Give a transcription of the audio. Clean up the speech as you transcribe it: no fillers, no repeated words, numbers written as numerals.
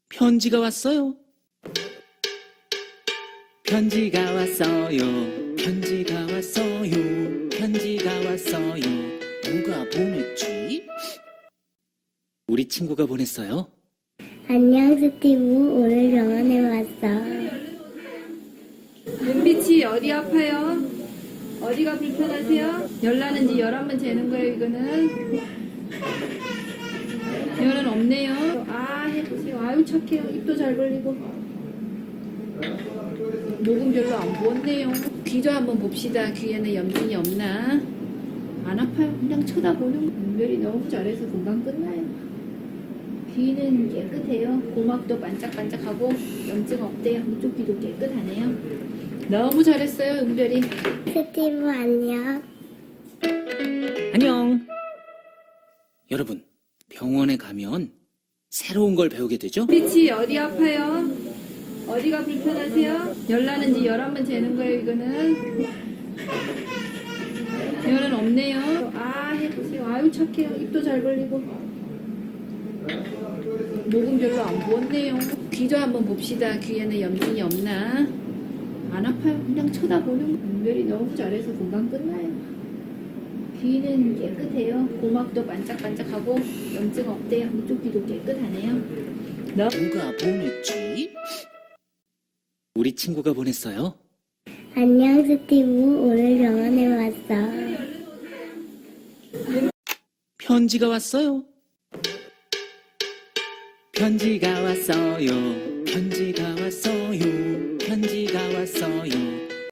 편지가 왔어요. 편지가 왔어요. 편지가 왔어요. 편지가 왔어요. 누가 보냈지? 우리 친구가 보냈어요. 안녕 스티브, 오늘 병원에 왔어. 눈빛이 어디 아파요? 어디가 불편하세요? 열나는지 11번 재는 거예요, 이거는. 열은 없네요. 아, 해보세요. 아유, 착해요. 입도 잘 벌리고. 목은 별로 안 부었네요. 귀도 한번 봅시다. 귀에는 염증이 없나? 안 아파요. 그냥 쳐다보는 거. 분별이 너무 잘해서 금방 끝나요. 귀는 깨끗해요. 고막도 반짝반짝하고 염증 없대요. 이쪽 귀도 깨끗하네요. 너무 잘했어요, 은별이. 스티브 안녕. 안녕. 여러분, 병원에 가면 새로운 걸 배우게 되죠? 빛이 어디 아파요? 어디가 불편하세요? 열나는지 11번 재는 거예요, 이거는. 열은 없네요. 아, 해보세요. 아유, 착해요. 입도 잘 벌리고. 목은 별로 안 부었네요. 귀도 한번 봅시다. 귀에는 염증이 없나? 안 아파요. 그냥 쳐다보는 거. 은별이 너무 잘해서 금방 끝나요. 귀는 깨끗해요. 고막도 반짝반짝하고 염증 없대요. 이쪽 귀도 깨끗하네요. 누가 보냈지? 우리 친구가 보냈어요. 안녕 스티브, 오늘 병원에 왔어. 편지가 왔어요. 편지가 왔어요. 편지가 왔어요.